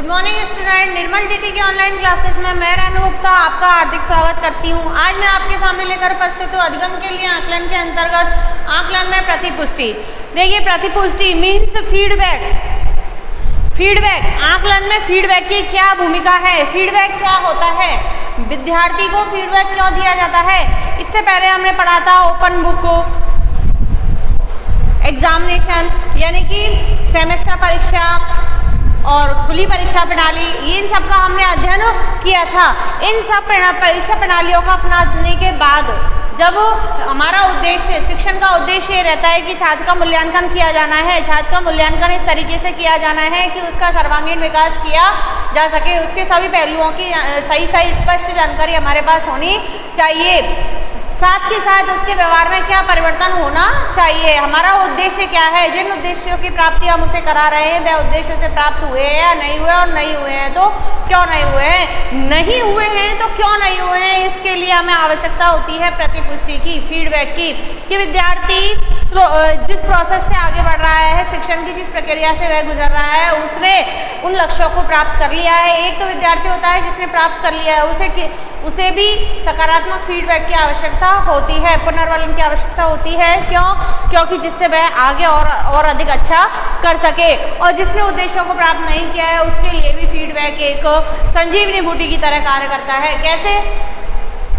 Good morning student, निर्मल TT के online classes में मैं रानू गुप्ता आपका हार्दिक स्वागत करती हूँ। आज मैं आपके सामने लेकर उपस्थित हूँ अधिगम के लिए आकलन के अंतर्गत आकलन में प्रतिपुष्टि। देखिए, प्रतिपुष्टि मीन्स फीडबैक। आकलन में फीडबैक की क्या भूमिका है, फीडबैक क्या होता है, विद्यार्थी को फीडबैक क्यों दिया जाता है। इससे पहले हमने पढ़ा था ओपन बुक एग्जामिनेशन यानी कि सेमेस्टर परीक्षा और खुली परीक्षा प्रणाली, इन सब का हमने अध्ययन किया था। इन सब परीक्षा प्रणालियों का अपनाने के बाद जब हमारा उद्देश्य, शिक्षण का उद्देश्य ये रहता है कि छात्र का मूल्यांकन किया जाना है। छात्र का मूल्यांकन इस तरीके से किया जाना है कि उसका सर्वांगीण विकास किया जा सके, उसके सभी पहलुओं की सही स्पष्ट जानकारी हमारे पास होनी चाहिए। साथ के साथ उसके व्यवहार में क्या परिवर्तन होना चाहिए, हमारा उद्देश्य क्या है, जिन उद्देश्यों की प्राप्ति हम उसे करा रहे हैं वह उद्देश्य से प्राप्त हुए हैं या नहीं हुए, और नहीं हुए हैं तो क्यों नहीं हुए हैं, नहीं हुए हैं तो क्यों नहीं हुए हैं। इसके लिए हमें आवश्यकता होती है प्रतिपुष्टि की, फीडबैक की, कि विद्यार्थी जिस प्रोसेस से आगे बढ़ रहा है, शिक्षण की जिस प्रक्रिया से वह गुजर रहा है, उसने उन लक्ष्यों को प्राप्त कर लिया है। एक तो विद्यार्थी होता है जिसने प्राप्त कर लिया है, उसे भी सकारात्मक फीडबैक की आवश्यकता होती है, पुनर्वलन की आवश्यकता होती है। क्योंकि जिससे वह आगे और अधिक अच्छा कर सके। और जिसने उद्देश्यों को प्राप्त नहीं किया है उसके लिए भी फीडबैक एक संजीवनी बूटी की तरह कार्य करता है। कैसे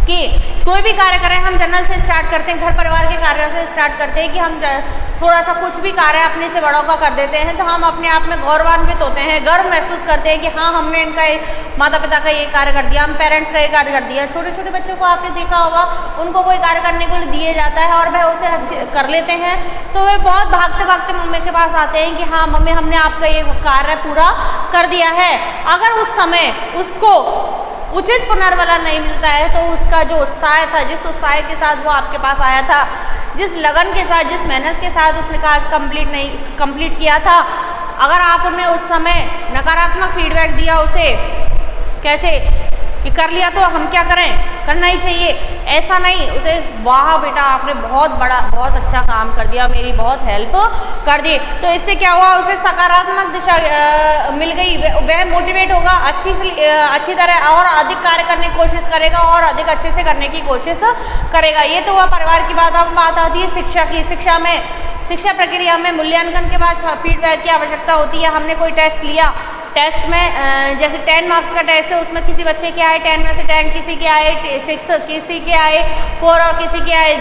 कि कोई भी कार्य करें, हम जनरल से स्टार्ट करते हैं, घर परिवार के कार्यों से स्टार्ट करते हैं कि हम थोड़ा सा कुछ भी कार्य अपने से बड़ों का कर देते हैं तो हम अपने आप में गौरवान्वित होते हैं, गर्व महसूस करते हैं कि हाँ, हमने इनका माता पिता का ये कार्य कर दिया, हम पेरेंट्स का ये कार्य कर दिया। छोटे छोटे बच्चों को आपने देखा होगा, उनको कोई कार्य करने को दिया जाता है और वह उसे अच्छे कर लेते हैं तो वे बहुत भागते भागते मम्मी के पास आते हैं कि हाँ मम्मी, हमने आपका ये कार्य पूरा कर दिया है। अगर उस समय उसको उचित पुनर्वलन नहीं मिलता है तो उसका जो उत्साह था, जिस उत्साह के साथ वो आपके पास आया था, जिस लगन के साथ, जिस मेहनत के साथ उसने कार्य कंप्लीट किया था, अगर आपने उस समय नकारात्मक फीडबैक दिया उसे, कैसे कि कर लिया तो हम क्या करें, करना ही चाहिए, ऐसा नहीं, उसे वाह बेटा आपने बहुत अच्छा काम कर दिया, मेरी बहुत हेल्प कर दी, तो इससे क्या हुआ, उसे सकारात्मक दिशा मिल गई, वह मोटिवेट होगा, अच्छी तरह और अधिक कार्य करने की कोशिश करेगा और अधिक अच्छे से करने की कोशिश करेगा। ये तो हुआ परिवार की बात। अब बात आती है शिक्षा की। शिक्षा प्रक्रिया में मूल्यांकन के बाद फीडबैक की आवश्यकता होती है। हमने कोई टेस्ट लिया, टेस्ट में जैसे 10 मार्क्स का टेस्ट है, उसमें किसी बच्चे के आए 10 में से 10, किसी के आए 6, किसी के आए 4 और किसी के आए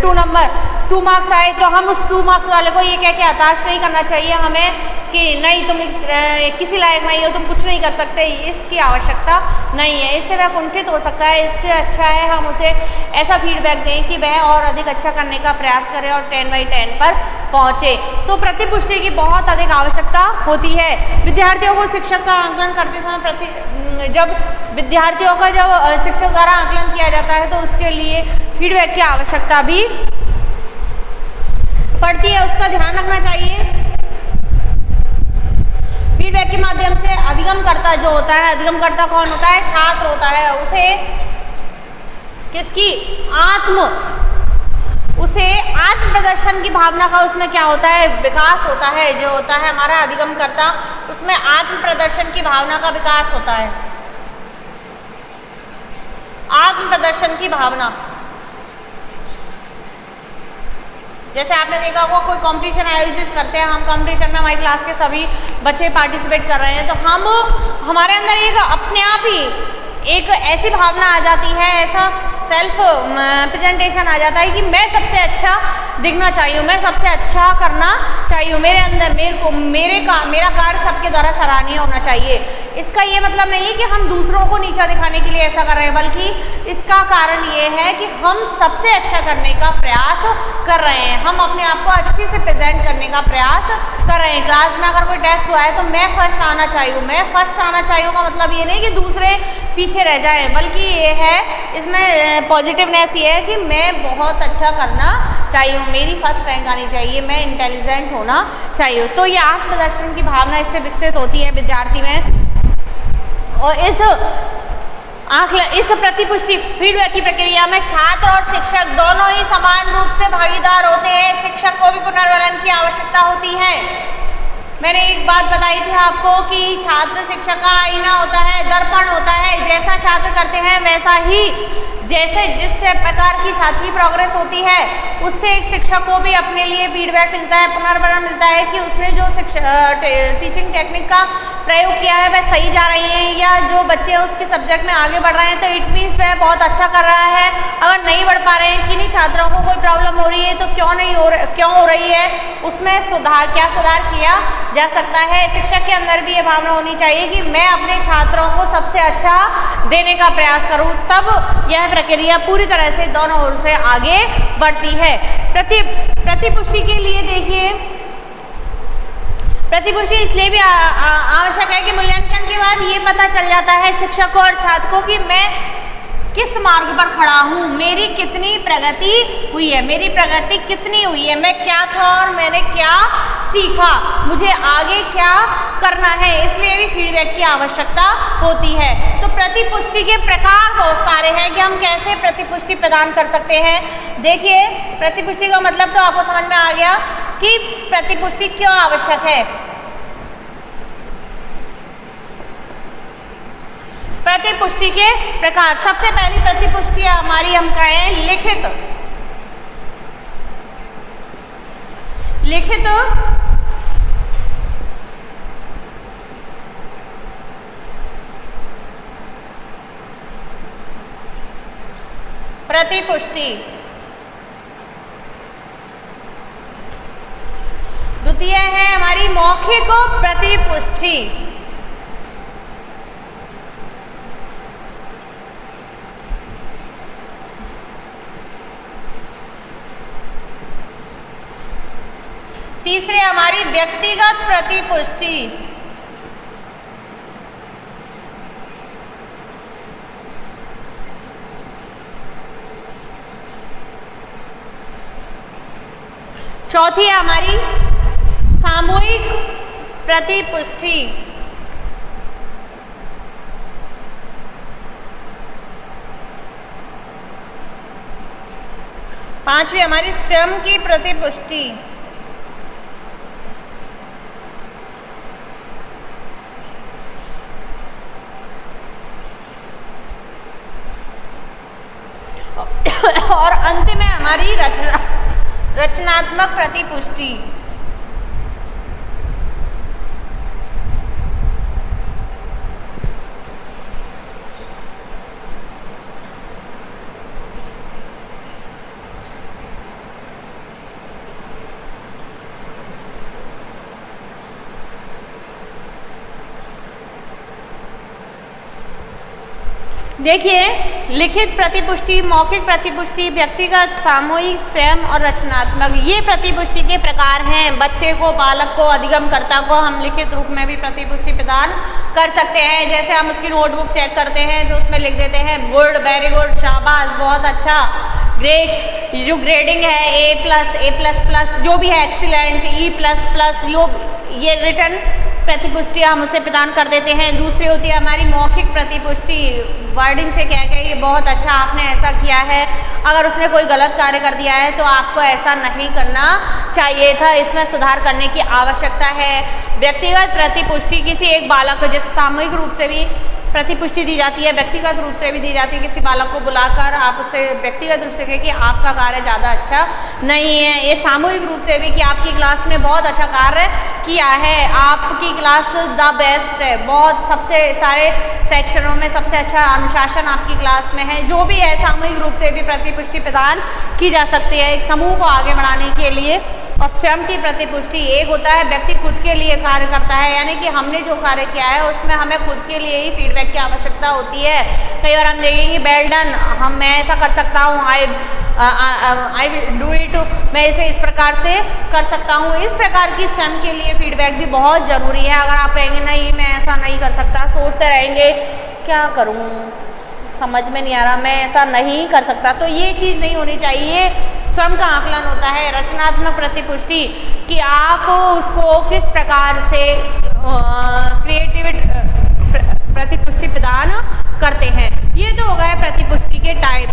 2 मार्क्स आए, तो हम उस 2 मार्क्स वाले को ये कह के हताश नहीं करना चाहिए हमें कि नहीं तुम किसी लायक नहीं हो, तुम कुछ नहीं कर सकते, इसकी आवश्यकता नहीं है। इससे वह कुंठित हो सकता है। इससे अच्छा है हम उसे ऐसा फीडबैक दें कि वह और अधिक अच्छा करने का प्रयास करे और 10/10 पर पहुँचे। तो प्रतिपुष्टि की बहुत अधिक आवश्यकता होती है। विद्यार्थियों को शिक्षक का आकलन करते समय जब विद्यार्थियों का जब शिक्षक द्वारा आकलन किया जाता है तो उसके लिए फीडबैक की आवश्यकता भी पड़ती है, उसका ध्यान रखना चाहिए। फीडबैक के माध्यम से अधिगमकर्ता जो होता है, अधिगमकर्ता कौन होता है, छात्र होता है, उसे किसकी आत्म प्रदर्शन की भावना का उसमें क्या होता है, विकास होता है। जो होता है हमारा अधिगमकर्ता, उसमें आत्म प्रदर्शन की भावना का विकास होता है। आत्म प्रदर्शन की भावना, जैसे आपने देखा होगा कोई कंपटीशन आयोजित करते हैं, हम कंपटीशन में हमारी क्लास के सभी बच्चे पार्टिसिपेट कर रहे हैं तो हमारे अंदर एक अपने आप ही एक ऐसी भावना आ जाती है, ऐसा सेल्फ प्रेजेंटेशन आ जाता है कि मैं सबसे अच्छा दिखना चाहिए, मैं सबसे अच्छा करना चाहिए, मेरे अंदर मेरा कार्य सबके द्वारा सराहनीय होना चाहिए। इसका ये मतलब नहीं है कि हम दूसरों को नीचा दिखाने के लिए ऐसा कर रहे हैं, बल्कि इसका कारण ये है कि हम सबसे अच्छा करने का प्रयास कर रहे हैं, हम अपने आप को अच्छे से प्रेजेंट करने का प्रयास कर रहे हैं। क्लास में अगर कोई टेस्ट हुआ है तो मैं फर्स्ट आना चाहिए, मैं फर्स्ट आना चाहिए का मतलब ये नहीं कि दूसरे पीछे रह जाए, बल्कि ये है, इसमें पॉजिटिवनेस ये है कि मैं बहुत अच्छा करना चाहिए, मेरी फर्स्ट रैंक आनी चाहिए, मैं इंटेलिजेंट होना चाहिए। तो ये आत्म प्रदर्शन की भावना इससे विकसित होती है विद्यार्थी में। और इस प्रतिपुष्टि फीडबैक की प्रक्रिया में छात्र और शिक्षक दोनों ही समान रूप से भागीदार होते हैं। शिक्षक को भी पुनर्वलन की आवश्यकता होती है। मैंने एक बात बताई थी आपको कि छात्र शिक्षक का आईना होता है, दर्पण होता है। जैसा छात्र करते हैं वैसा ही जिस प्रकार की छात्र की प्रोग्रेस होती है उससे एक शिक्षक को भी अपने लिए फीडबैक मिलता है, पुनर्वरण मिलता है कि उसने जो टीचिंग टेक्निक का प्रयोग किया है वह सही जा रही है, या जो बच्चे उसके सब्जेक्ट में आगे बढ़ रहे हैं तो इट मीन्स वह बहुत अच्छा कर रहा है। अगर नहीं बढ़ पा रहे हैं, किन्हीं छात्रों को कोई प्रॉब्लम हो रही है तो क्यों हो रही है, उसमें सुधार किया जा सकता है। शिक्षक के अंदर भी ये भावना होनी चाहिए कि मैं अपने छात्रों को सबसे अच्छा देने का प्रयास करूं, तब यह प्रक्रिया पूरी तरह से दोनों ओर से आगे बढ़ती है। प्रतिपुष्टि के लिए देखिए, प्रतिपुष्टि इसलिए भी आवश्यक है कि मूल्यांकन के बाद ये पता चल जाता है शिक्षक को और छात्र को कि मैं किस मार्ग पर खड़ा हूँ, मेरी कितनी प्रगति हुई है, मेरी प्रगति कितनी हुई है, मैं क्या था और मैंने क्या सीखा, मुझे आगे क्या करना है। इसलिए भी फीडबैक की आवश्यकता होती है। तो प्रतिपुष्टि के प्रकार बहुत सारे हैं कि हम कैसे प्रतिपुष्टि प्रदान कर सकते हैं। देखिए, प्रतिपुष्टि का मतलब तो आपको समझ में आ गया कि प्रतिपुष्टि क्यों आवश्यक है। प्रतिपुष्टि के प्रकार, सबसे पहली प्रतिपुष्टि हमारी हम कहें लिखित प्रतिपुष्टि। द्वितीय है हमारी मौखिक प्रतिपुष्टि। तीसरे हमारी व्यक्तिगत प्रतिपुष्टि। चौथी है हमारी सामूहिक प्रतिपुष्टि। पांचवी हमारी स्वयं की प्रतिपुष्टि। और अंत में हमारी रचनात्मक प्रतिपुष्टि। देखिए, लिखित प्रतिपुष्टि, मौखिक प्रतिपुष्टि, व्यक्तिगत, सामूहिक, स्वयं और रचनात्मक, ये प्रतिपुष्टि के प्रकार हैं। बच्चे को, बालक को, अधिगमकर्ता को हम लिखित रूप में भी प्रतिपुष्टि प्रदान कर सकते हैं। जैसे हम उसकी नोटबुक चेक करते हैं तो उसमें लिख देते हैं गुड, वेरी गुड, शाबाश, बहुत अच्छा, ग्रेट, जो ग्रेडिंग है A+, जो भी है, एक्सीलेंट, E++, ये रिटर्न प्रतिपुष्टि हम उसे प्रदान कर देते हैं। दूसरी होती है हमारी मौखिक प्रतिपुष्टि, वर्डिंग से क्या कहें, ये बहुत अच्छा, आपने ऐसा किया है, अगर उसने कोई गलत कार्य कर दिया है तो आपको ऐसा नहीं करना चाहिए था, इसमें सुधार करने की आवश्यकता है। व्यक्तिगत प्रतिपुष्टि, किसी एक बालक को, जैसे सामूहिक रूप से भी प्रतिपुष्टि दी जाती है, व्यक्तिगत रूप से भी दी जाती है। किसी बालक को बुलाकर आप उससे व्यक्तिगत रूप से कहें कि आपका कार्य ज़्यादा अच्छा नहीं है। ये सामूहिक रूप से भी कि आपकी क्लास ने बहुत अच्छा कार्य किया है, आपकी क्लास द बेस्ट है, बहुत सबसे सारे सेक्शनों में सबसे अच्छा अनुशासन आपकी क्लास में है। जो भी है, सामूहिक रूप से भी प्रतिपुष्टि प्रदान की जा सकती है एक समूह को आगे बढ़ाने के लिए। और स्वयं की प्रतिपुष्टि, एक होता है व्यक्ति खुद के लिए कार्य करता है, यानी कि हमने जो कार्य किया है उसमें हमें खुद के लिए ही फीडबैक की आवश्यकता होती है। कई बार हम देखेंगे वेल डन, मैं ऐसा कर सकता हूँ, आई विल डू इट, मैं इसे इस प्रकार से कर सकता हूँ। इस प्रकार की स्वयं के लिए फीडबैक भी बहुत ज़रूरी है। अगर आप कहेंगे नहीं मैं ऐसा नहीं कर सकता, सोचते रहेंगे क्या करूँ, समझ में नहीं आ रहा, मैं ऐसा नहीं कर सकता, तो ये चीज़ नहीं होनी चाहिए। स्वयं का आकलन होता है रचनात्मक प्रतिपुष्टि, कि आप उसको किस प्रकार से क्रिएटिव प्रतिपुष्टि प्रदान करते हैं। ये तो हो गए प्रतिपुष्टि के टाइप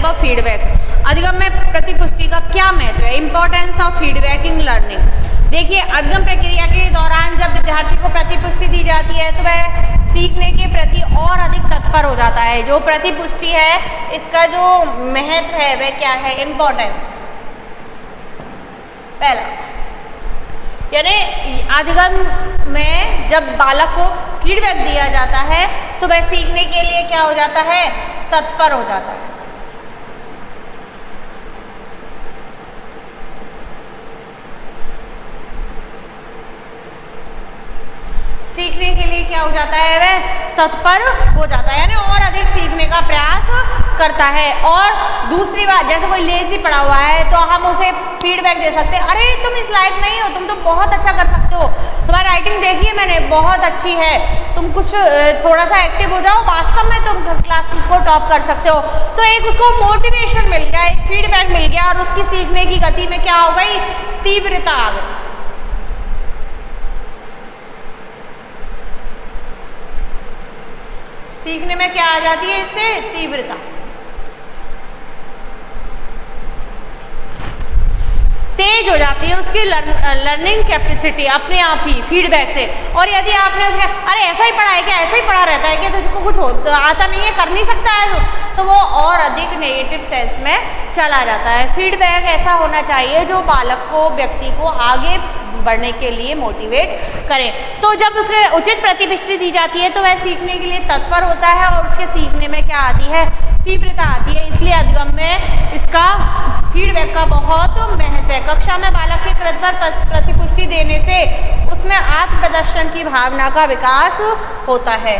ऑफ फीडबैक। अधिगम में प्रतिपुष्टि का क्या महत्व है, importance of feedback in learning. देखिए, अधिगम प्रक्रिया के दौरान जब विद्यार्थी को प्रतिपुष्टि दी जाती है तो वह सीखने के प्रति और अधिक तत्पर हो जाता है। जो प्रतिपुष्टि है इसका जो महत्व है वह क्या है, इम्पोर्टेंस। पहला, यानी अधिगम में जब बालक को फीडबैक दिया जाता है तो वह सीखने के लिए क्या हो जाता है, तत्पर हो जाता है। सीखने के लिए क्या हो जाता है, वह तत्पर हो जाता है, यानी और अधिक सीखने का प्रयास करता है। और दूसरी बात, जैसे कोई लेजी पड़ा हुआ है तो हम उसे फीडबैक दे सकते हैं, अरे तुम इस लायक नहीं हो, तुम तो बहुत अच्छा कर सकते हो, तुम्हारी राइटिंग देखी है मैंने, बहुत अच्छी है, तुम कुछ थोड़ा सा एक्टिव हो जाओ, वास्तव में तुम क्लास को टॉप कर सकते हो। तो एक उसको मोटिवेशन मिल गया, एक फीडबैक मिल गया और उसकी सीखने की गति में क्या हो गई, तीव्रता आ गई। सीखने में क्या आ जाती है, इससे तीव्रता। तेज हो जाती है उसकी लर्निंग कैपेसिटी अपने आप ही फीडबैक से। और यदि आपने उसके अरे ऐसा ही पढ़ा है क्या, ऐसा ही पढ़ा रहता है क्या, तुझको कुछ आता नहीं है, कर नहीं सकता है, तो वो और अधिक नेगेटिव सेंस में चला जाता है। फीडबैक ऐसा होना चाहिए जो बालक को, व्यक्ति को आगे बढ़ने के लिए मोटिवेट करे। तो जब उसे उचित प्रतिपुष्टि दी जाती है तो वह सीखने के लिए तत्पर होता है और उसके सीखने में क्या आती है, तीव्रता आती है। इसलिए अधिगम में इसका फीडबैक का बहुत महत्व है। कक्षा में बालक के कृत पर प्रतिपुष्टि देने से उसमें आत्म प्रदर्शन की भावना का विकास होता है।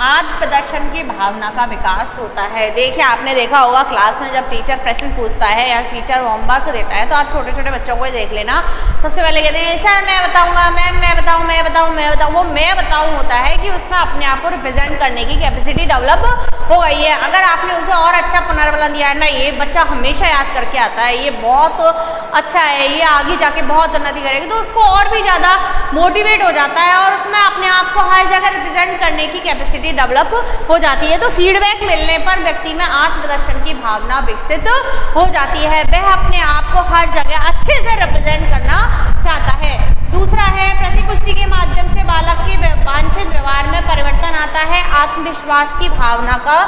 आत्म प्रदर्शन की भावना का विकास होता है। देखिए, आपने देखा होगा क्लास में जब टीचर प्रश्न पूछता है या टीचर होमवर्क देता है तो आप छोटे छोटे बच्चों को देख लेना, सबसे पहले कहते हैं सर मैं बताऊंगा, मैम मैं बताऊं, मैं बताऊं, मैं बताऊं। वो मैं बताऊं होता है कि उसमें अपने आप को रिप्रेजेंट करने की कैपेसिटी डेवलप हो गई है। अगर आपने उसे और अच्छा पुनर्बलन दिया है ना, ये बच्चा हमेशा याद करके आता है, ये बहुत अच्छा है, ये आगे जाके बहुत उन्नति करेगी, तो उसको और भी ज़्यादा मोटिवेट हो जाता है और उसमें अपने आप को हर जगह रिप्रेजेंट करने की कैपेसिटी डेवलप हो जाती है। तो फीडबैक मिलने पर व्यक्ति में आत्म प्रदर्शन की भावना विकसित हो जाती है, वह अपने आप को हर जगह अच्छे से रिप्रेजेंट करना चाहता है। दूसरा है, प्रतिपुष्टि के माध्यम से बालक के वांछित व्यवहार में परिवर्तन आता है। आत्मविश्वास की भावना का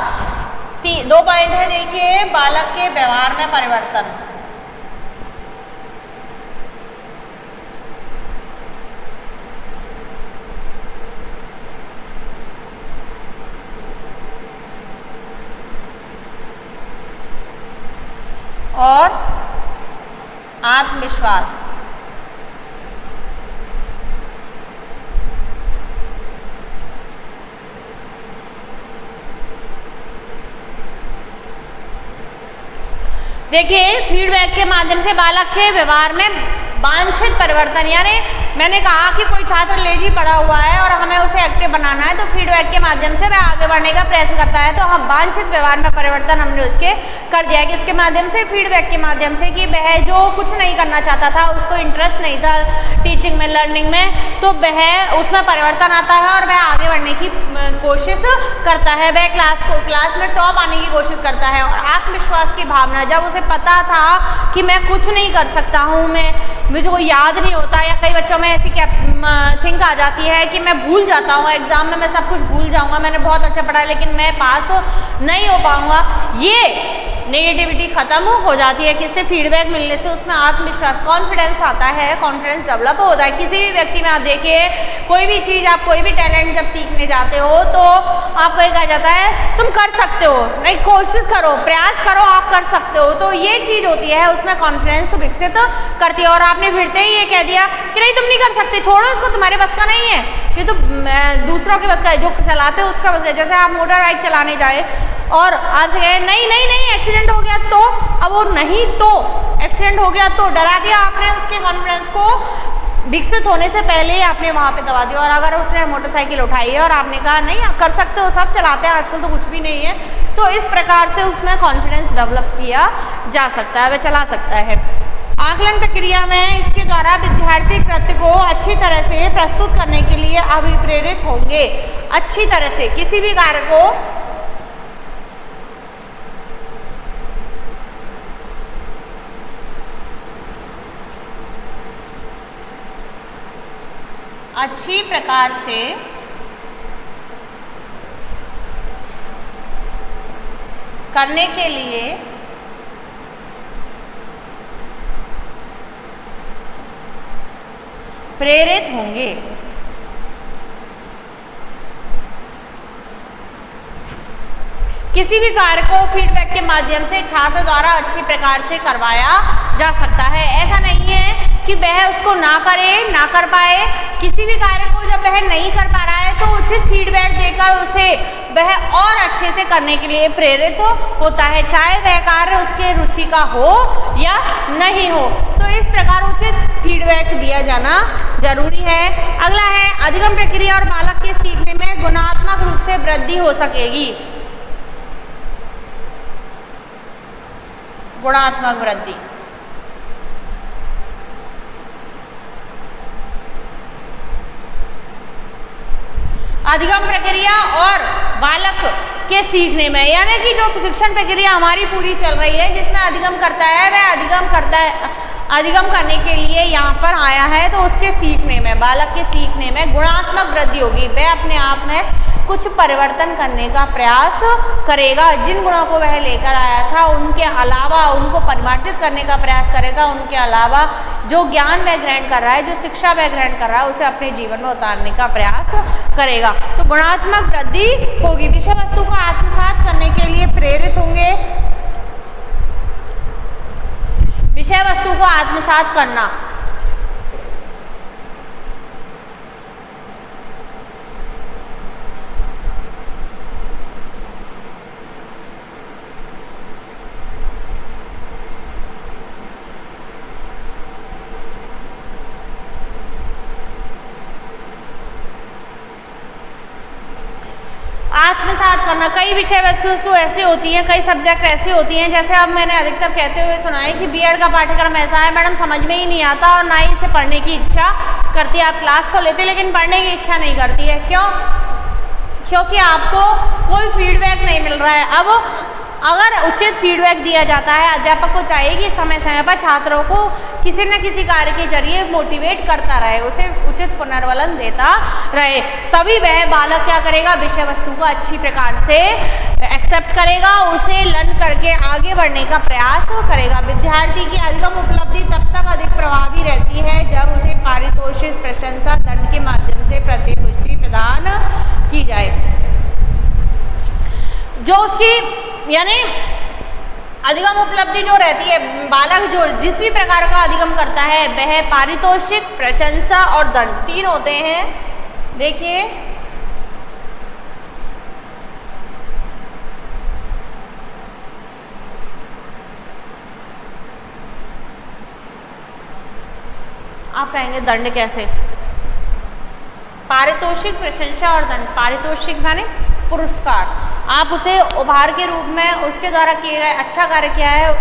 2 पॉइंट है। देखिए, बालक के व्यवहार में परिवर्तन, और आत्मविश्वास। देखिए, फीडबैक के माध्यम से बालक के व्यवहार में वांछित परिवर्तन, यानी मैंने कहा कि कोई छात्र लेजी पड़ा हुआ है और हमें उसे एक्टिव बनाना है, तो फीडबैक के माध्यम से वह आगे बढ़ने का प्रयत्न करता है। तो हम वांछित व्यवहार में परिवर्तन हमने उसके कर दिया कि इसके माध्यम से, फीडबैक के माध्यम से, कि वह जो कुछ नहीं करना चाहता था, उसको इंटरेस्ट नहीं था टीचिंग में, लर्निंग में, तो वह उसमें परिवर्तन आता है और वह आगे बढ़ने की कोशिश करता है, वह क्लास में टॉप आने की कोशिश करता है। और आत्मविश्वास की भावना, जब उसे पता था कि मैं कुछ नहीं कर सकता हूँ, मुझे कोई याद नहीं होता, या कई बच्चों में ऐसी थिंक आ जाती है कि मैं भूल जाता हूँ, एग्जाम में मैं सब कुछ भूल जाऊँगा, मैंने बहुत अच्छा पढ़ा लेकिन मैं पास नहीं हो पाऊँगा, ये नेगेटिविटी खत्म हो जाती है। किससे, फीडबैक मिलने से उसमें आत्मविश्वास, कॉन्फिडेंस आता है, कॉन्फिडेंस डेवलप होता है। किसी भी व्यक्ति में आप देखिए, कोई भी चीज़, आप कोई भी टैलेंट जब सीखने जाते हो तो आपको ये कहा जाता है तुम कर सकते हो, नहीं कोशिश करो, प्रयास करो, आप कर सकते हो। तो ये चीज़ होती है, उसमें कॉन्फिडेंस विकसित करती है। और आपने फिरते ही ये कह दिया कि नहीं तुम नहीं कर सकते, छोड़ो इसको, तुम्हारे बस का नहीं है, ये तो दूसरों के बस का है, जो चलाते हैं उसका बस है। जैसे आप मोटर बाइक चलाने जाए और आपसे कहे नहीं नहीं नहीं एक्सीडेंट हो गया, तो अब वो नहीं, तो एक्सीडेंट हो गया तो डरा दिया आपने, उसके कॉन्फिडेंस को विकसित होने से पहले ही आपने वहाँ पे दबा दिया। और अगर उसने मोटरसाइकिल उठाई है और आपने कहा नहीं आप कर सकते हो, सब चलाते हैं आजकल, तो कुछ भी नहीं है, तो इस प्रकार से उसमें कॉन्फिडेंस डेवलप किया जा सकता है, वह चला सकता है। आकलन प्रक्रिया में इसके द्वारा विद्यार्थी कृत्य को अच्छी तरह से प्रस्तुत करने के लिए अभिप्रेरित होंगे। अच्छी तरह से किसी भी कार्य को अच्छी प्रकार से करने के लिए प्रेरित होंगे। किसी भी कार्य को फीडबैक के माध्यम से छात्र द्वारा अच्छी प्रकार से करवाया जा सकता है। ऐसा नहीं है कि वह उसको ना करे, ना कर पाए। किसी भी कार्य को जब वह नहीं कर पा रहा है तो उचित फीडबैक देकर उसे वह और अच्छे से करने के लिए प्रेरित होता है, चाहे वह कार्य उसके रुचि का हो या नहीं हो। तो इस प्रकार उचित फीडबैक दिया जाना जरूरी है। अगला है अधिगम प्रक्रिया और बालक के सीखने में गुणात्मक रूप से वृद्धि हो सकेगी। गुणात्मक वृद्धि अधिगम प्रक्रिया और बालक के सीखने में, यानी कि जो शिक्षण प्रक्रिया हमारी पूरी चल रही है जिसमें अधिगम करता है वह अधिगम करने के लिए यहाँ पर आया है, तो उसके सीखने में, बालक के सीखने में गुणात्मक वृद्धि होगी। वह अपने आप में कुछ परिवर्तन करने का प्रयास करेगा। जिन गुणों को वह लेकर आया था उनके अलावा उनको परिवर्तित करने का प्रयास करेगा। उनके अलावा जो ज्ञान वह ग्रहण कर रहा है, जो शिक्षा वह ग्रहण कर रहा है, उसे अपने जीवन में उतारने का प्रयास करेगा। तो गुणात्मक वृद्धि होगी। विषय वस्तु को आत्मसात करने के लिए प्रेरित होंगे। विषय वस्तु को आत्मसात करना, आत्मसात करना। कई विषय वस्तु तो ऐसी होती हैं, कई सब्जेक्ट ऐसी होती हैं, जैसे अब मैंने अधिकतर कहते हुए सुना है कि बीएड का पाठ्यक्रम ऐसा है मैडम, समझ में ही नहीं आता और ना ही इसे पढ़ने की इच्छा करती है। आप क्लास तो लेते लेकिन पढ़ने की इच्छा नहीं करती है। क्यों? क्योंकि आपको कोई फीडबैक नहीं मिल रहा है। अब अगर उचित फीडबैक दिया जाता है, अध्यापक को चाहिए कि समय समय पर छात्रों को किसी न किसी कार्य के जरिए मोटिवेट करता रहे, उसे उचित पुनर्वलन देता रहे, तभी वह बालक क्या करेगा, विषय वस्तु को अच्छी प्रकार से एक्सेप्ट करेगा, उसे लर्न करके आगे बढ़ने का प्रयास करेगा। विद्यार्थी की अधिगम उपलब्धि तब तक अधिक प्रभावी रहती है जब उसे पारितोषिक, प्रशंसा, दंड के माध्यम से प्रतिपुष्टि प्रदान की जाए। जो उसकी यानी अधिगम उपलब्धि जो रहती है, बालक जो जिस भी प्रकार का अधिगम करता है वह पारितोषिक, प्रशंसा और दंड 3 होते हैं। देखिए आप कहेंगे दंड कैसे? पारितोषिक, प्रशंसा और दंड। पारितोषिक माने पुरस्कार, आप उसे उपहार के रूप में उसके द्वारा किए गए अच्छा कार्य किया है,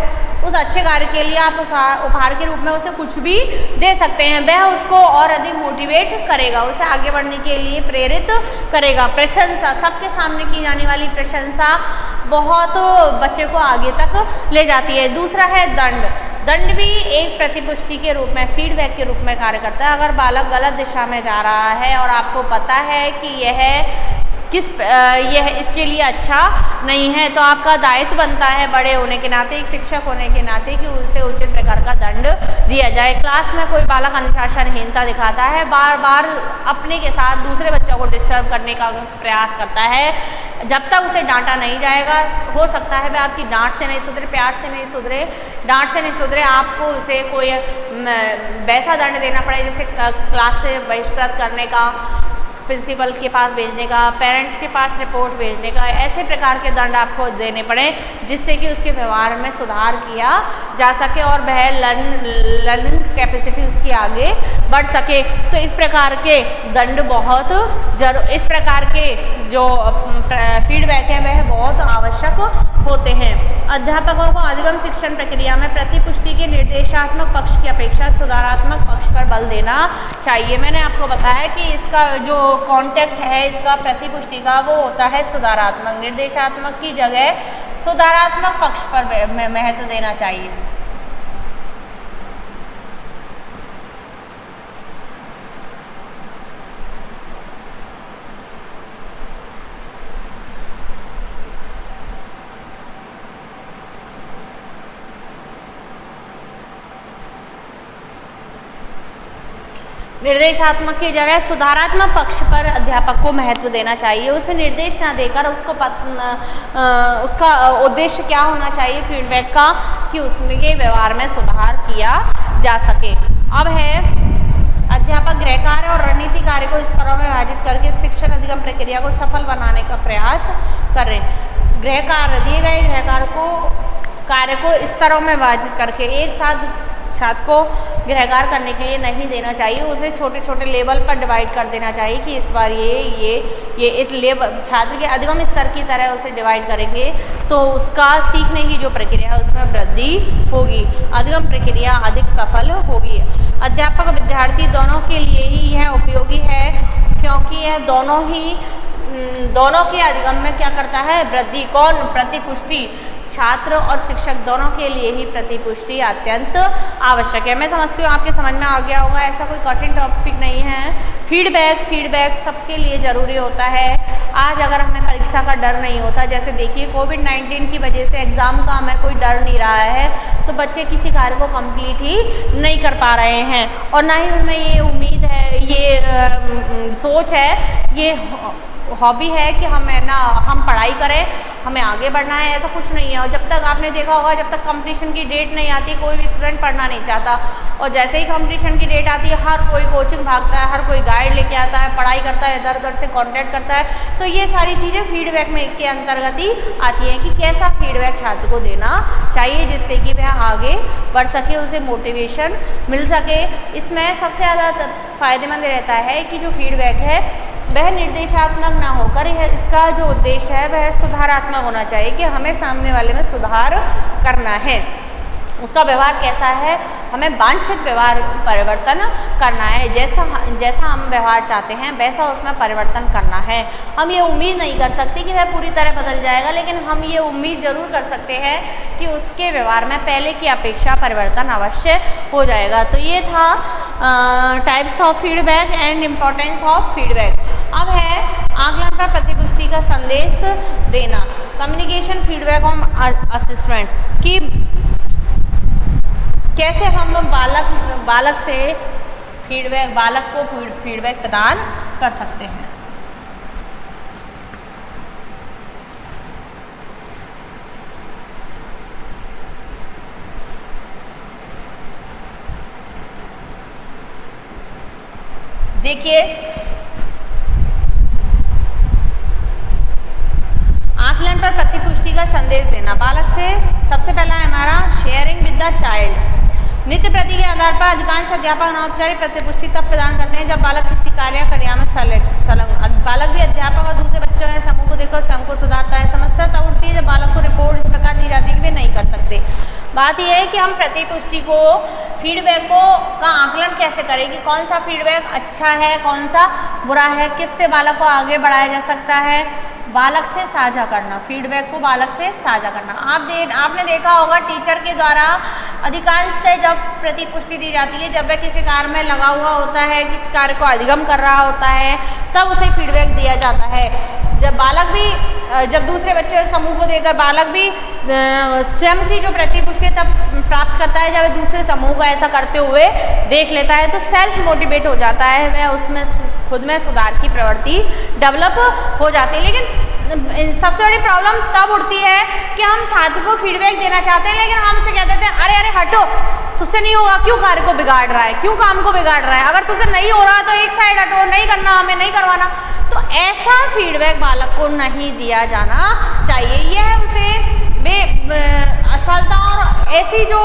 उस अच्छे कार्य के लिए आप उस उपहार के रूप में उसे कुछ भी दे सकते हैं। वह उसको और अधिक मोटिवेट करेगा, उसे आगे बढ़ने के लिए प्रेरित करेगा। प्रशंसा, सबके सामने की जाने वाली प्रशंसा बहुत बच्चे को आगे तक ले जाती है। दूसरा है दंड। दंड भी एक प्रतिपुष्टि के रूप में, फीडबैक के रूप में कार्य करता है। अगर बालक गलत दिशा में जा रहा है और आपको पता है कि यह इसके लिए अच्छा नहीं है, तो आपका दायित्व बनता है बड़े होने के नाते, एक शिक्षक होने के नाते, कि उसे उचित प्रकार का दंड दिया जाए। क्लास में कोई बालक अनुशासनहीनता दिखाता है, बार बार अपने के साथ दूसरे बच्चों को डिस्टर्ब करने का प्रयास करता है, जब तक उसे डांटा नहीं जाएगा, हो सकता है वह आपकी डांट से नहीं सुधरे, प्यार से नहीं सुधरे, डांट से नहीं सुधरे, आपको उसे कोई वैसा दंड देना पड़े जैसे क्लास से बहिष्कृत करने का, प्रिंसिपल के पास भेजने का, पेरेंट्स के पास रिपोर्ट भेजने का, ऐसे प्रकार के दंड आपको देने पड़े जिससे कि उसके व्यवहार में सुधार किया जा सके और वह लर्निंग कैपेसिटी उसकी आगे बढ़ सके। तो इस प्रकार के दंड बहुत इस प्रकार के जो फीडबैक है वह बहुत आवश्यक होते हैं। अध्यापकों को अधिगम शिक्षण प्रक्रिया में प्रतिपुष्टि के निर्देशात्मक पक्ष की अपेक्षा सुधारात्मक पक्ष पर बल देना चाहिए। मैंने आपको बताया कि इसका जो कॉन्टेक्ट है इसका प्रतिपुष्टि का वो होता है सुधारात्मक, निर्देशात्मक की जगह सुधारात्मक पक्ष पर महत्व देना चाहिए। निर्देशात्मक की जगह सुधारात्मक पक्ष पर अध्यापक को महत्व देना चाहिए। उसे निर्देश ना देकर उसका उद्देश्य क्या होना चाहिए फीडबैक का, कि उसके व्यवहार में सुधार किया जा सके। अब है अध्यापक गृह कार्य और रणनीति कार्य को स्तरों में विभाजित करके शिक्षण अधिगम प्रक्रिया को सफल बनाने का प्रयास करें। गृह कार्य दिए गए गृह कार्य को स्तरों में विभाजित करके एक साथ छात्र को गृह कार्य करने के लिए नहीं देना चाहिए, उसे छोटे छोटे लेवल पर डिवाइड कर देना चाहिए कि इस बार ये एक लेवल छात्र के अधिगम स्तर की तरह उसे डिवाइड करेंगे तो उसका सीखने की जो प्रक्रिया है उसमें वृद्धि होगी, अधिगम प्रक्रिया अधिक सफल होगी। अध्यापक और विद्यार्थी दोनों के लिए ही यह उपयोगी है, क्योंकि यह दोनों के अधिगम में क्या करता है, वृद्धि। कौन? प्रतिपुष्टि। छात्र और शिक्षक दोनों के लिए ही प्रतिपुष्टि अत्यंत आवश्यक है। मैं समझती हूँ आपके समझ में आ गया होगा, ऐसा कोई कठिन टॉपिक नहीं है। फीडबैक सबके लिए ज़रूरी होता है। आज अगर हमें परीक्षा का डर नहीं होता, जैसे देखिए कोविड-19 की वजह से एग्ज़ाम का हमें कोई डर नहीं रहा है, तो बच्चे किसी कार्य को कंप्लीट ही नहीं कर पा रहे हैं और ना ही उनमें ये उम्मीद है, ये सोच है, ये हॉबी है कि हम पढ़ाई करें, हमें आगे बढ़ना है। ऐसा कुछ नहीं है। और जब तक आपने देखा होगा, जब तक कंपटीशन की डेट नहीं आती कोई भी स्टूडेंट पढ़ना नहीं चाहता, और जैसे ही कंपटीशन की डेट आती है हर कोई कोचिंग भागता है, हर कोई गाइड लेके आता है, पढ़ाई करता है, इधर उधर से कॉन्टैक्ट करता है। तो ये सारी चीज़ें फीडबैक में के अंतर्गत ही आती हैं कि कैसा फीडबैक छात्र को देना चाहिए जिससे कि वह आगे बढ़ सके, उसे मोटिवेशन मिल सके। इसमें सबसे ज़्यादा फ़ायदेमंद रहता है कि जो फीडबैक है वह निर्देशात्मक ना होकर इसका जो उद्देश्य है वह सुधारात्मक होना चाहिए, कि हमें सामने वाले में सुधार करना है। उसका व्यवहार कैसा है, हमें वांछित व्यवहार परिवर्तन करना है। जैसा हम व्यवहार चाहते हैं वैसा उसमें परिवर्तन करना है। हम ये उम्मीद नहीं कर सकते कि वह पूरी तरह बदल जाएगा, लेकिन हम ये उम्मीद ज़रूर कर सकते हैं कि उसके व्यवहार में पहले की अपेक्षा परिवर्तन अवश्य हो जाएगा। तो ये था types of feedback and importance of feedback. अब है आकलन पर प्रतिपुष्टि का संदेश देना, कम्युनिकेशन फीडबैक ऑन असेसमेंट, कि कैसे हम बालक को फीडबैक प्रदान कर सकते हैं। देखिए आकलन पर प्रतिपुष्टि का संदेश देना, बालक से सबसे पहला है हमारा शेयरिंग विद द चाइल्ड। नित्य प्रति के आधार पर अधिकांश अध्यापक अनौपचारिक प्रतिपुष्टि तब प्रदान करते हैं जब बालक किसी क्रिया में संलग्न। बालक भी अध्यापक और दूसरे बच्चों के समूह को देखकर स्वयं को सुधारता है। समस्या तब उठती है जब बालक को रिपोर्ट इस प्रकार दी जाती है कि वे नहीं कर सकते। बात यह है कि हम प्रतिपुष्टि को, फीडबैक का आकलन कैसे करें कि कौन सा फीडबैक अच्छा है, कौन सा बुरा है, किससे बालक को आगे बढ़ाया जा सकता है। बालक से साझा करना, फीडबैक को बालक से साझा करना। आपने देखा होगा टीचर के द्वारा अधिकांशतः जब प्रतिपुष्टि दी जाती है, जब वह किसी कार्य में लगा हुआ होता है, किसी कार्य को अधिगम कर रहा होता है, तब उसे फीडबैक दिया जाता है। जब दूसरे बच्चे समूह को देकर बालक भी स्वयं की जो प्रतिपुष्टि तब प्राप्त करता है जब दूसरे समूह को ऐसा करते हुए देख लेता है, तो सेल्फ मोटिवेट हो जाता है, वह उसमें खुद में सुधार की प्रवृत्ति डेवलप हो जाती है। लेकिन सबसे बड़ी प्रॉब्लम तब उठती है कि हम छात्र को फीडबैक देना चाहते हैं, लेकिन हम उसे कह देते हैं अरे हटो, तुझसे नहीं होगा, क्यों कार्य को बिगाड़ रहा है, क्यों काम को बिगाड़ रहा है, अगर तुझसे नहीं हो रहा तो एक साइड हटो, नहीं करना, हमें नहीं करवाना। तो ऐसा फीडबैक बालक को नहीं दिया जाना चाहिए। यह उसे असफलता और ऐसी जो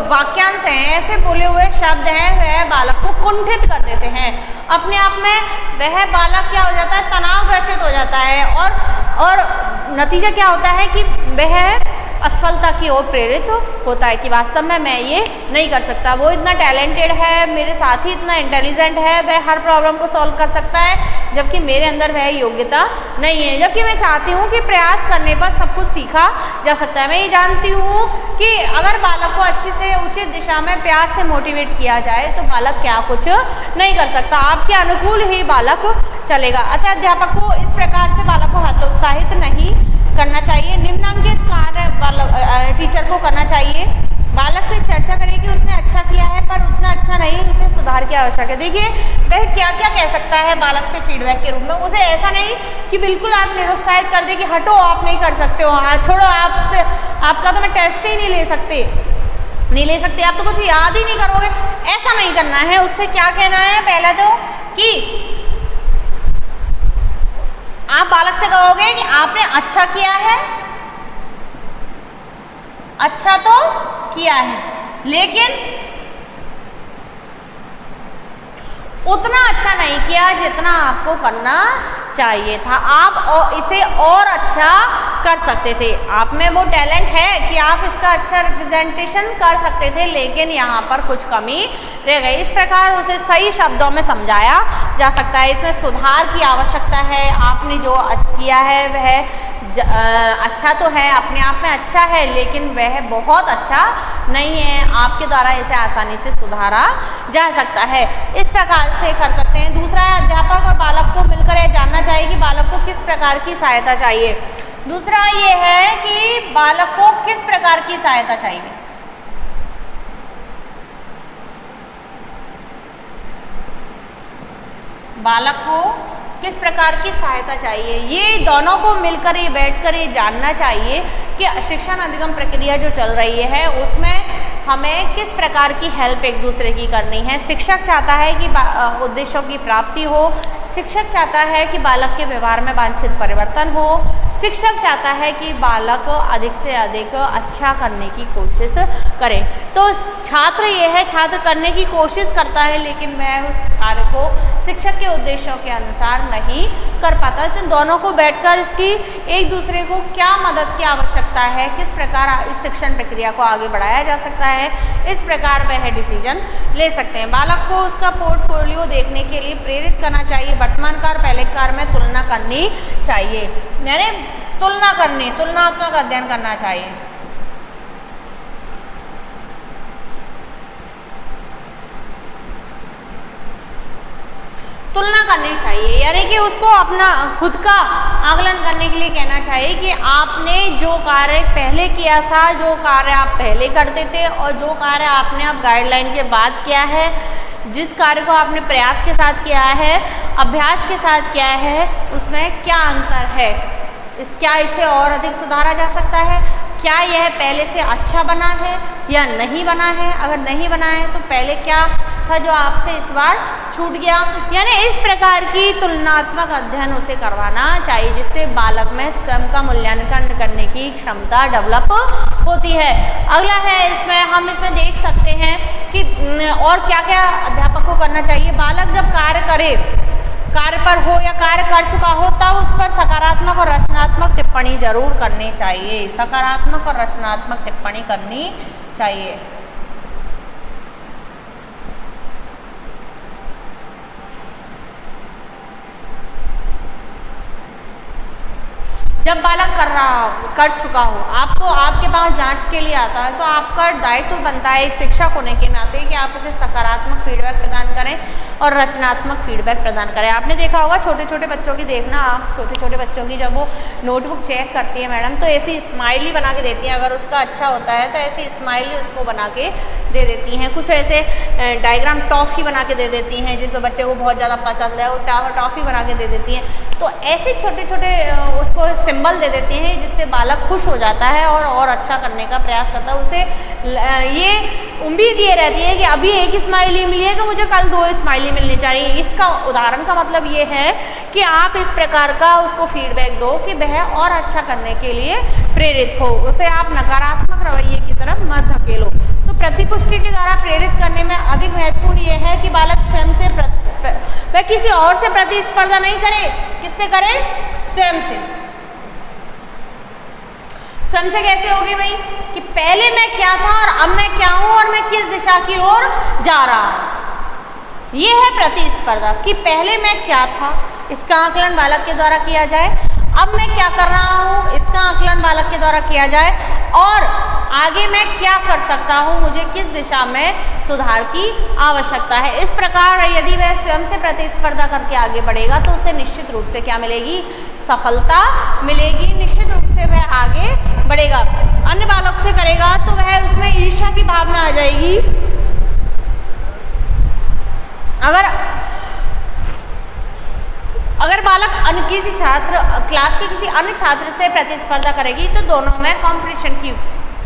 वाक्यांश हैं, ऐसे बोले हुए शब्द हैं, वह बालक को कुंठित कर देते हैं। अपने आप में वह बालक क्या हो जाता है, तनावग्रसित हो जाता है और नतीजा क्या होता है कि वह असफलता की ओर प्रेरित होता है कि वास्तव में मैं ये नहीं कर सकता। वो इतना टैलेंटेड है, मेरे साथी इतना इंटेलिजेंट है, वह हर प्रॉब्लम को सॉल्व कर सकता है, जबकि मेरे अंदर वह योग्यता नहीं है। जबकि मैं चाहती हूँ कि प्रयास करने पर सब कुछ सीखा जा सकता है। मैं ये जानती हूँ कि अगर बालक को अच्छी से उचित दिशा में प्यार से मोटिवेट किया जाए तो बालक क्या कुछ नहीं कर सकता, आपके अनुकूल ही बालक चलेगा। अतः अध्यापक को इस प्रकार से बालक को हतोत्साहित नहीं करना चाहिए। निम्नांकित कार्य टीचर को करना चाहिए। बालक से चर्चा करें कि उसने अच्छा किया है पर उतना अच्छा नहीं, उसे सुधार की आवश्यकता है। देखिए वह क्या क्या कह सकता है बालक से फीडबैक के रूप में। उसे ऐसा नहीं कि बिल्कुल आप निरुत्साहित कर दे कि हटो आप नहीं कर सकते हो, हाँ छोड़ो, आपका तो मैं टेस्ट ही नहीं ले सकते, आप तो कुछ याद ही नहीं करोगे, ऐसा नहीं करना है। उससे क्या कहना है, पहला तो कि आप बालक से कहोगे कि आपने अच्छा किया है, अच्छा तो किया है, लेकिन उतना अच्छा नहीं किया जितना आपको करना चाहिए था। आप इसे और अच्छा कर सकते थे। आप में वो टैलेंट है कि आप इसका अच्छा रिप्रेजेंटेशन कर सकते थे, लेकिन यहाँ पर कुछ कमी रह गई। इस प्रकार उसे सही शब्दों में समझाया जा सकता है। इसमें सुधार की आवश्यकता है। आपने जो किया है वह अच्छा तो है, अपने आप में अच्छा है, लेकिन वह बहुत अच्छा नहीं है। आपके द्वारा इसे आसानी से सुधारा जा सकता है। इस प्रकार से कर सकते हैं। दूसरा है, अध्यापक और बालक को मिलकर यह जानना चाहिए कि बालक को किस प्रकार की सहायता चाहिए। दूसरा ये है कि बालक को किस प्रकार की सहायता चाहिए। बालक को किस प्रकार की सहायता चाहिए, ये दोनों को मिलकर ये बैठकर ये जानना चाहिए कि शिक्षण अधिगम प्रक्रिया जो चल रही है उसमें हमें किस प्रकार की हेल्प एक दूसरे की करनी है। शिक्षक चाहता है कि उद्देश्यों की प्राप्ति हो, शिक्षक चाहता है कि बालक के व्यवहार में वांछित परिवर्तन हो, शिक्षक चाहता है कि बालक अधिक से अधिक अच्छा करने की कोशिश करे। तो छात्र ये है, छात्र करने की कोशिश करता है, लेकिन वह उस कार्य को शिक्षक के उद्देश्यों के अनुसार नहीं कर पाता। तो दोनों को बैठकर इसकी एक दूसरे को क्या मदद की आवश्यकता है, किस प्रकार इस शिक्षण प्रक्रिया को आगे बढ़ाया जा सकता है, इस प्रकार वह डिसीजन ले सकते हैं। बालक को उसका पोर्टफोलियो देखने के लिए प्रेरित करना चाहिए। वर्तमान कार्य पहले कार्य में तुलना करनी चाहिए, यानी तुलनात्मक अध्ययन करना चाहिए। तुलना करनी चाहिए, यानी कि उसको अपना खुद का आकलन करने के लिए कहना चाहिए कि आपने जो कार्य पहले किया था, जो कार्य आप पहले करते थे और जो कार्य आपने अब गाइडलाइन के बाद किया है, जिस कार्य को आपने प्रयास के साथ किया है, अभ्यास के साथ किया है, उसमें क्या अंतर है, क्या इसे और अधिक सुधारा जा सकता है, क्या यह पहले से अच्छा बना है या नहीं बना है। अगर नहीं बना है तो पहले क्या था जो आपसे इस बार छूट गया। यानी इस प्रकार की तुलनात्मक अध्ययन उसे करवाना चाहिए, जिससे बालक में स्वयं का मूल्यांकन करने की क्षमता डेवलप होती है। अगला है, हम इसमें देख सकते हैं कि और क्या क्या अध्यापक को करना चाहिए। बालक जब कार्य पर हो या कार्य कर चुका हो, तब उस पर सकारात्मक और रचनात्मक टिप्पणी जरूर करनी चाहिए। सकारात्मक और रचनात्मक टिप्पणी करनी चाहिए। जब बालक कर चुका हो, आपके पास जांच के लिए आता है, तो आपका दायित्व बनता है एक शिक्षक होने के नाते कि आप उसे सकारात्मक फीडबैक प्रदान करें और रचनात्मक फीडबैक प्रदान करें। आपने देखा होगा छोटे छोटे बच्चों की, देखना आप छोटे छोटे बच्चों की जब वो नोटबुक चेक करती है मैडम, तो ऐसी स्माइली बना के देती हैं। अगर उसका अच्छा होता है तो ऐसी स्माइली उसको बना के दे देती हैं। कुछ ऐसे डायग्राम टॉफ़ी बना के दे देती हैं, जिस बच्चे को बहुत ज़्यादा पसंद है वो टॉफ़ी बना के दे देती हैं। तो ऐसे छोटे छोटे उसको सिंबल दे देती हैं, जिससे बालक खुश हो जाता है और अच्छा करने का प्रयास करता है। उसे ये उम्मीद ये रहती है कि अभी एक स्माइली मिली है तो मुझे कल 2 स्माइली प्रणाली मिलनी चाहिए। इसका उदाहरण का मतलब ये है कि आप इस प्रकार का उसको फीडबैक दो कि वह और अच्छा करने के लिए प्रेरित हो, उसे आप नकारात्मक रवैये की तरफ मत धकेलो। तो प्रतिपुष्टि के द्वारा प्रेरित करने में अधिक महत्वपूर्ण ये है कि बालक स्वयं से वह किसी और से प्रतिस्पर्धा नहीं करे। किससे करे? स्वयं से। स्वयं से कैसे होगी भाई? कि पहले मैं क्या था और अब मैं क्या हूं और मैं किस दिशा की ओर जा रहा हूं। ये है प्रतिस्पर्धा कि पहले मैं क्या था, इसका आकलन बालक के द्वारा किया जाए, अब मैं क्या कर रहा हूं, इसका आकलन बालक के द्वारा किया जाए, और आगे मैं क्या कर सकता हूं, मुझे किस दिशा में सुधार की आवश्यकता है। इस प्रकार यदि वह स्वयं से प्रतिस्पर्धा करके आगे बढ़ेगा तो उसे निश्चित रूप से क्या मिलेगी? सफलता मिलेगी। निश्चित रूप से वह आगे बढ़ेगा। अन्य बालक से करेगा तो वह उसमें ईर्ष्या की भावना आ जाएगी। अगर बालक किसी छात्र क्लास के किसी अन्य छात्र से प्रतिस्पर्धा करेगी तो दोनों में कंपटीशन की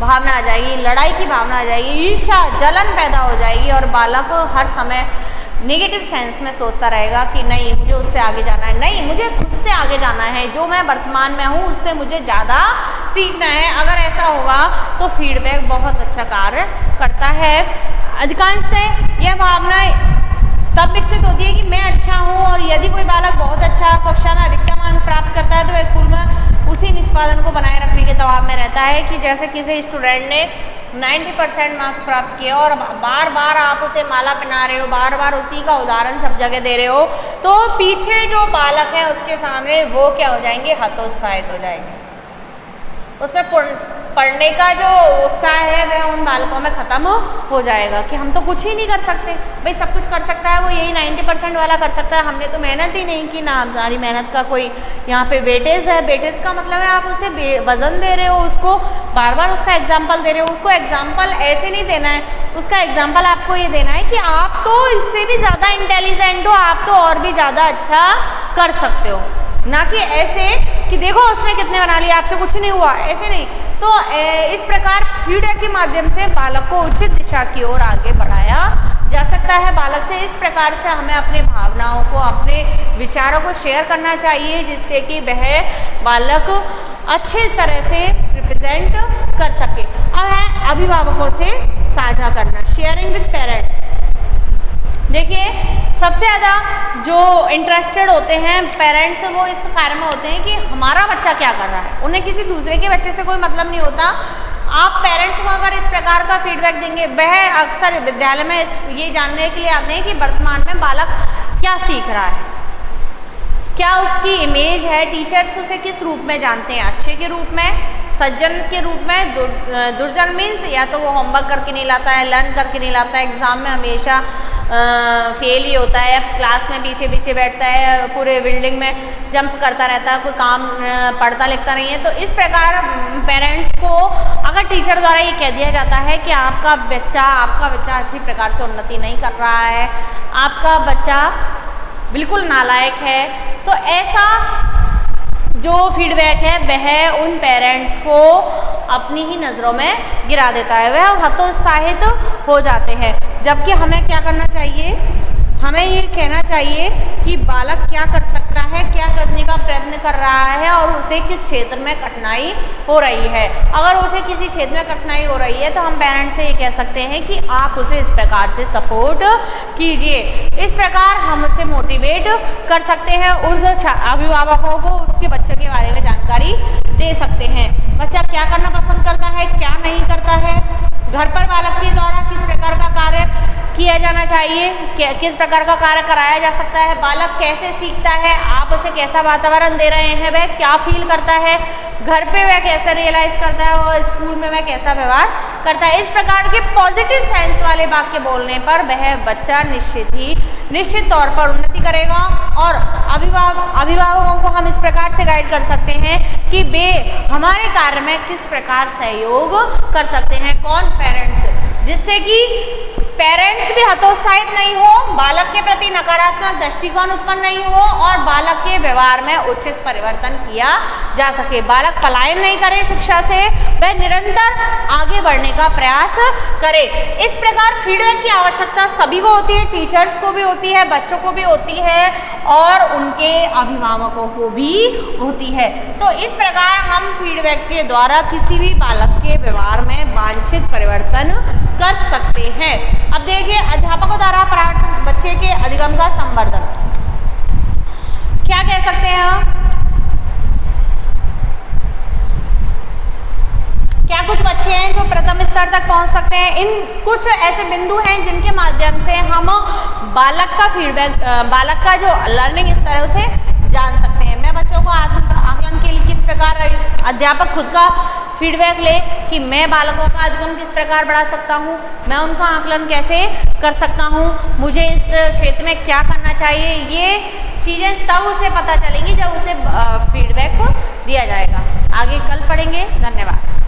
भावना आ जाएगी, लड़ाई की भावना आ जाएगी, ईर्ष्या जलन पैदा हो जाएगी और बालक हर समय नेगेटिव सेंस में सोचता रहेगा कि नहीं मुझे उससे आगे जाना है, नहीं मुझे खुद से आगे जाना है, जो मैं वर्तमान में हूँ उससे मुझे ज़्यादा सीखना है। अगर ऐसा होगा तो फीडबैक बहुत अच्छा कार्य करता है। अधिकांशतः यह भावना तब विकसित होती है कि मैं अच्छा हूँ, और यदि कोई बालक बहुत अच्छा कक्षा में अधिकतम अंक प्राप्त करता है तो वह स्कूल में उसी निष्पादन को बनाए रखने के दबाव में रहता है। कि जैसे किसी स्टूडेंट ने 90% मार्क्स प्राप्त किए और बार बार आप उसे माला पहना रहे हो, बार बार उसी का उदाहरण सब जगह दे रहे हो, तो पीछे जो बालक है उसके सामने वो क्या हो जाएंगे? हतोत्साहित हो जाएंगे। उसमें पढ़ने का जो उत्साह है वह उन बालकों में ख़त्म हो जाएगा कि हम तो कुछ ही नहीं कर सकते। भाई सब कुछ कर सकता है वो, यही 90% वाला कर सकता है, हमने तो मेहनत ही नहीं की ना, हमारी मेहनत का कोई यहाँ पे वेटेज है। वेटेज का मतलब है आप उसे वजन दे रहे हो, उसको बार बार उसका एग्जाम्पल दे रहे हो। उसको एग्जाम्पल ऐसे नहीं देना है, उसका एग्जाम्पल आपको ये देना है कि आप तो इससे भी ज़्यादा इंटेलिजेंट हो, आप तो और भी ज़्यादा अच्छा कर सकते हो, ना कि ऐसे कि देखो उसने कितने बना लिया, आपसे कुछ नहीं हुआ, ऐसे नहीं। तो इस प्रकार फीडबैक के माध्यम से बालक को उचित दिशा की ओर आगे बढ़ाया जा सकता है। बालक से इस प्रकार से हमें अपने भावनाओं को, अपने विचारों को शेयर करना चाहिए जिससे कि वह बालक अच्छे तरह से रिप्रेजेंट कर सके। अब है अभिभावकों से साझा करना, शेयरिंग विद पेरेंट्स। देखिए सबसे ज़्यादा जो इंटरेस्टेड होते हैं पेरेंट्स वो इस कार्य में होते हैं कि हमारा बच्चा क्या कर रहा है, उन्हें किसी दूसरे के बच्चे से कोई मतलब नहीं होता। आप पेरेंट्स को अगर इस प्रकार का फीडबैक देंगे, वह अक्सर विद्यालय में ये जानने के लिए आते हैं कि वर्तमान में बालक क्या सीख रहा है, क्या उसकी इमेज है, टीचर्स उसे किस रूप में जानते हैं, अच्छे के रूप में, सज्जन के रूप में, दुर्जन मीन्स या तो वो होमवर्क करके नहीं लाता है, लर्न करके नहीं लाता है, एग्ज़ाम में हमेशा फेल ही होता है, क्लास में पीछे पीछे बैठता है, पूरे बिल्डिंग में जंप करता रहता है, कोई काम पढ़ता लिखता नहीं है। तो इस प्रकार पेरेंट्स को अगर टीचर द्वारा ये कह दिया जाता है कि आपका बच्चा अच्छी प्रकार से उन्नति नहीं कर रहा है, आपका बच्चा बिल्कुल नालायक है, तो ऐसा जो फीडबैक है वह उन पेरेंट्स को अपनी ही नज़रों में गिरा देता है, वह हतोत्साहित हो जाते हैं। जबकि हमें क्या करना चाहिए? हमें ये कहना चाहिए कि बालक क्या कर सकता है, क्या करने का प्रयत्न कर रहा है और उसे किस क्षेत्र में कठिनाई हो रही है। अगर उसे किसी क्षेत्र में कठिनाई हो रही है तो हम पेरेंट्स से ये कह सकते हैं कि आप उसे इस प्रकार से सपोर्ट कीजिए। इस प्रकार हम उसे मोटिवेट कर सकते हैं, उस अभिभावकों को उसके बच्चे के बारे में जानकारी दे सकते हैं। बच्चा क्या करना पसंद करता है, क्या नहीं करता है, घर पर बालक के द्वारा किस प्रकार का कार्य किया जाना चाहिए, किस प्रकार का कार्य कराया जा सकता है, बालक कैसे सीखता है, आप उसे कैसा वातावरण दे रहे हैं, वह क्या फील करता है, घर पे वह कैसे रियलाइज करता है और स्कूल में वह कैसा व्यवहार करता है। इस प्रकार के पॉजिटिव सेंस वाले वाक्य बोलने पर वह बच्चा निश्चित तौर पर उन्नति करेगा। और अभिभावकों को हम इस प्रकार से गाइड कर सकते हैं कि वे हमारे कार्य में किस प्रकार सहयोग कर सकते हैं, कौन पेरेंट्स, जिससे कि पेरेंट्स भी हतोत्साहित नहीं हो, बालक के प्रति नकारात्मक दृष्टिकोण उत्पन्न नहीं हो और बालक के व्यवहार में उचित परिवर्तन किया जा सके। बालक पलायन नहीं करे शिक्षा से, वह निरंतर आगे बढ़ने का प्रयास करे। इस प्रकार फीडबैक की आवश्यकता सभी को होती है, टीचर्स को भी होती है, बच्चों को भी होती है और उनके अभिभावकों को भी होती है। तो इस प्रकार हम फीडबैक के द्वारा किसी भी बालक के व्यवहार में वांछित परिवर्तन कर सकते हैं। अब देखिए अध्यापकों द्वारा बच्चे के अधिगम का संवर्धन क्या कह सकते हैं हम? क्या कुछ बच्चे हैं जो प्रथम स्तर तक पहुंच सकते हैं? इन कुछ ऐसे बिंदु हैं जिनके माध्यम से हम बालक का फीडबैक, बालक का जो लर्निंग स्तर है उसे जान सकते हैं। मैं बच्चों को आकलन के लिए किस प्रकार अध्यापक खुद का फीडबैक ले कि मैं बालकों का अधिगम किस प्रकार बढ़ा सकता हूँ, मैं उनका आकलन कैसे कर सकता हूँ, मुझे इस क्षेत्र में क्या करना चाहिए, ये चीज़ें तब उसे पता चलेंगी जब उसे फीडबैक दिया जाएगा। आगे कल पढ़ेंगे। धन्यवाद।